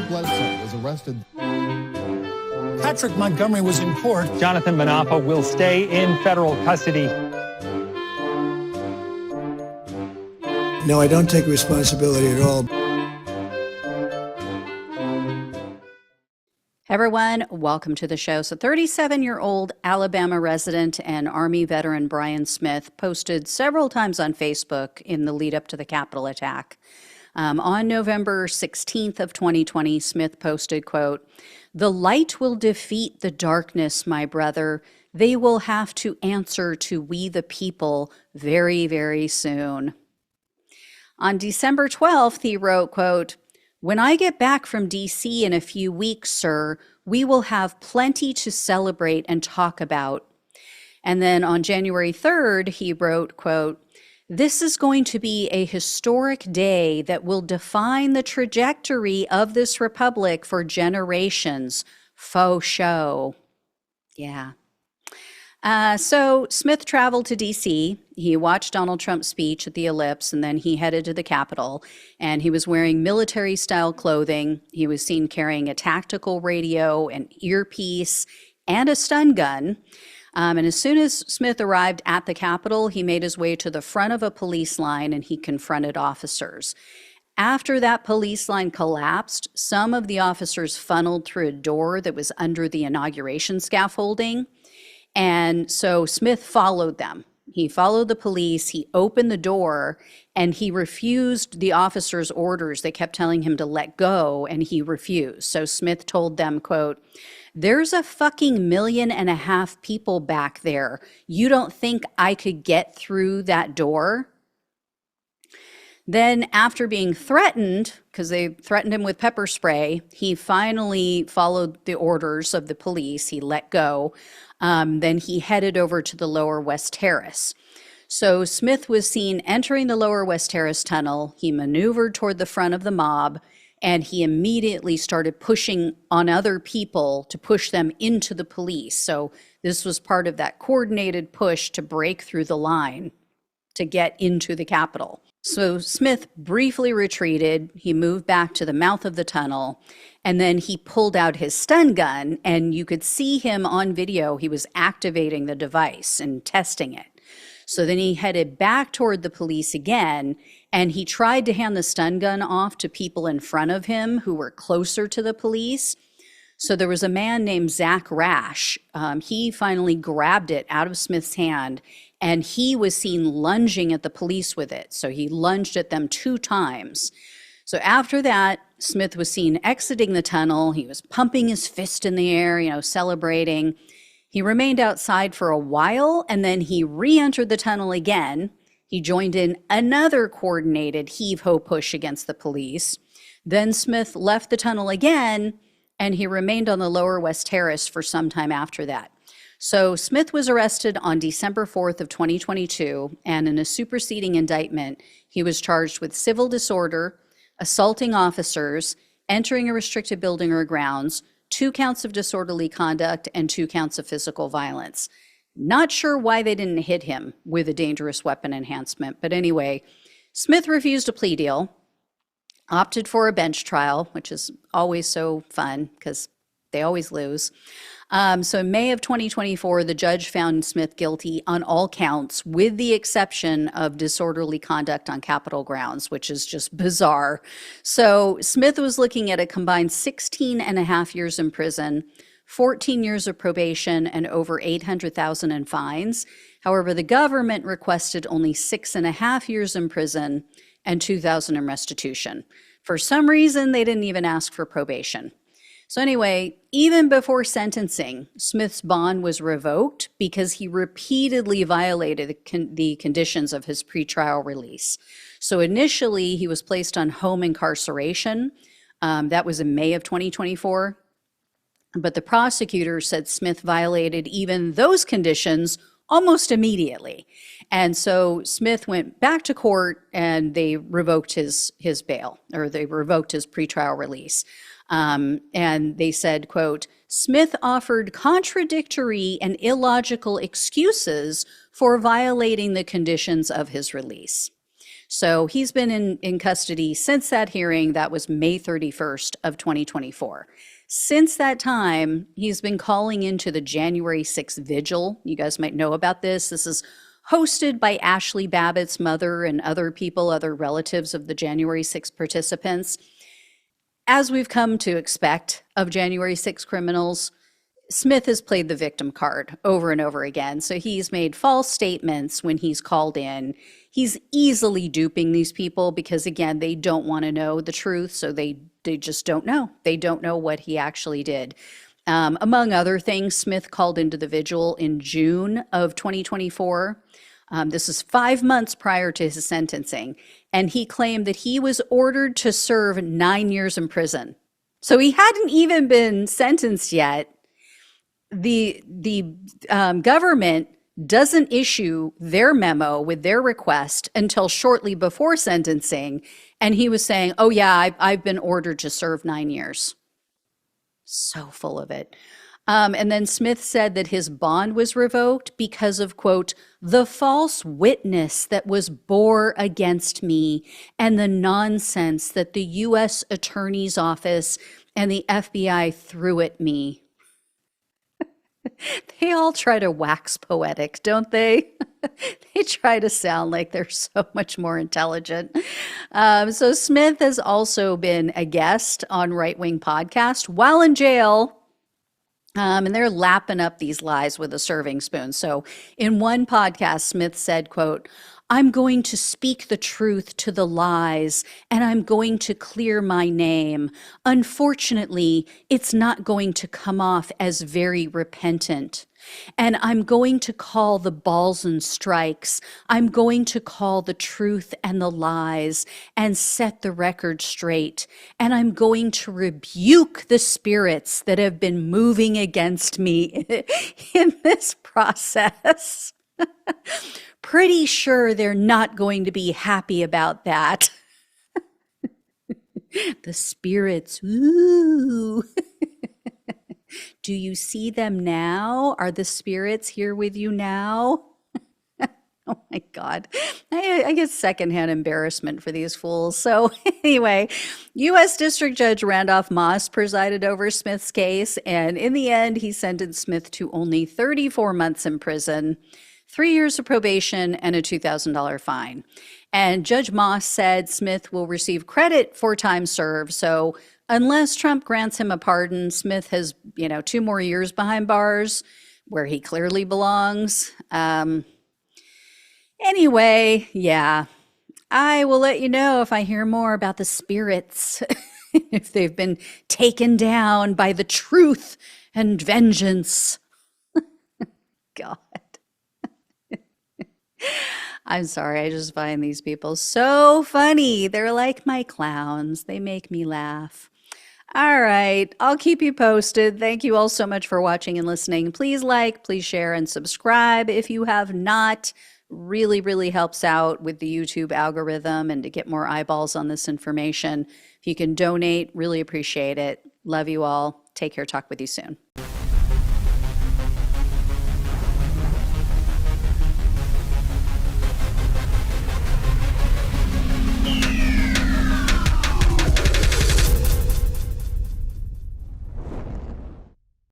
Bledsoe was arrested. Patrick Montgomery was in court. Jonathan Manapa will stay in federal custody. No, I don't take responsibility at all. Everyone, welcome to the show. So 37-year-old Alabama resident and Army veteran Bryan Smith posted several times on Facebook in the lead up to the Capitol attack. On November 16th of 2020, Smith posted, quote, "The light will defeat the darkness, my brother. They will have to answer to we the people very, very soon." On December 12th, he wrote, quote, "When I get back from D.C. in a few weeks, sir, we will have plenty to celebrate and talk about." And then on January 3rd, he wrote, quote, "This is going to be a historic day that will define the trajectory of this republic for generations. Faux show." Yeah. So Smith traveled to D.C. He watched Donald Trump's speech at the Ellipse, and then he headed to the Capitol, and he was wearing military-style clothing. He was seen carrying a tactical radio, an earpiece, and a stun gun. And as soon as Smith arrived at the Capitol, he made his way to the front of a police line, and he confronted officers. After that police line collapsed, some of the officers funneled through a door that was under the inauguration scaffolding. And so Smith followed them. He followed the police, he opened the door, and he refused the officers' orders. They kept telling him to let go, and he refused. So Smith told them, quote, "There's a fucking 1.5 million people back there. You don't think I could get through that door?" Then after being threatened, because they threatened him with pepper spray, he finally followed the orders of the police. He let go. Then he headed over to the Lower West Terrace. So Smith was seen entering the Lower West Terrace tunnel. He maneuvered toward the front of the mob, and he immediately started pushing on other people to push them into the police. So this was part of that coordinated push to break through the line to get into the Capitol. So Smith briefly retreated. He moved back to the mouth of the tunnel, and then he pulled out his stun gun, and you could see him on video. He was activating the device and testing it. So then he headed back toward the police again, and he tried to hand the stun gun off to people in front of him who were closer to the police. So there was a man named Zach Rash. He finally grabbed it out of Smith's hand, and he was seen lunging at the police with it. So he lunged at them 2 times. So after that, Smith was seen exiting the tunnel. He was pumping his fist in the air, celebrating. He remained outside for a while, and then he re-entered the tunnel again. He joined in another coordinated heave-ho push against the police. Then Smith left the tunnel again, and he remained on the Lower West Terrace for some time after that. So Smith was arrested on December 4th of 2022, and in a superseding indictment, he was charged with civil disorder, assaulting officers, entering a restricted building or grounds, 2 counts of disorderly conduct, and 2 counts of physical violence. Not sure why they didn't hit him with a dangerous weapon enhancement, but anyway, Smith refused a plea deal, opted for a bench trial, which is always so fun because they always lose. So in May of 2024, the judge found Smith guilty on all counts, with the exception of disorderly conduct on Capitol grounds, which is just bizarre. So Smith was looking at a combined 16 and a half years in prison, 14 years of probation, and over $800,000 in fines. However, the government requested only 6.5 years in prison and $2,000 in restitution. For some reason, they didn't even ask for probation. So anyway, even before sentencing, Smith's bond was revoked because he repeatedly violated the conditions of his pretrial release. So initially, he was placed on home incarceration. That was in May of 2024. But the prosecutor said Smith violated even those conditions almost immediately. And so Smith went back to court, and they revoked his bail, or they revoked his pretrial release. And they said, quote, "Smith offered contradictory and illogical excuses for violating the conditions of his release." So he's been in custody since that hearing. That was May 31st of 2024. Since that time, he's been calling into the January 6th vigil. You guys might know about this. This is hosted by Ashley Babbitt's mother and other people, other relatives of the January 6th participants. As we've come to expect of January 6th criminals, Smith has played the victim card over and over again. So he's made false statements when he's called in. He's easily duping these people because, again, they don't want to know the truth. So they just don't know. They don't know what he actually did. Among other things, Smith called into the vigil in June of 2024. This is 5 months prior to his sentencing. And he claimed that he was ordered to serve 9 years in prison. So he hadn't even been sentenced yet. The government doesn't issue their memo with their request until shortly before sentencing. And he was saying, oh, yeah, I've been ordered to serve 9 years. So full of it. And then Smith said that his bond was revoked because of, quote, the false witness that was bore against me and the nonsense that the U.S. Attorney's Office and the FBI threw at me. They all try to wax poetic, don't they? They try to sound like they're so much more intelligent. So Smith has also been a guest on Right Wing Podcast while in jail. And they're lapping up these lies with a serving spoon. So in one podcast, Smith said, quote, I'm going to speak the truth to the lies, and I'm going to clear my name. Unfortunately, it's not going to come off as very repentant. And I'm going to call the balls and strikes. I'm going to call the truth and the lies and set the record straight. And I'm going to rebuke the spirits that have been moving against me in this process. Pretty sure they're not going to be happy about that. The spirits, ooh. Do you see them now? Are the spirits here with you now? Oh my God. I get secondhand embarrassment for these fools. So anyway, U.S. District Judge Randolph Moss presided over Smith's case. And in the end, he sentenced Smith to only 34 months in prison, 3 years of probation, and a $2,000 fine. And Judge Moss said Smith will receive credit for time served. So unless Trump grants him a pardon, Smith has, 2 more years behind bars where he clearly belongs. Anyway, yeah, I will let you know if I hear more about the spirits, if they've been taken down by the truth and vengeance. God. I'm sorry, I just find these people so funny. They're like my clowns. They make me laugh. All right, I'll keep you posted. Thank you all so much for watching and listening. Please like, please share, and subscribe if you have not. Really, really helps out with the YouTube algorithm and to get more eyeballs on this information. If you can donate, really appreciate it. Love you all. Take care. Talk with you soon.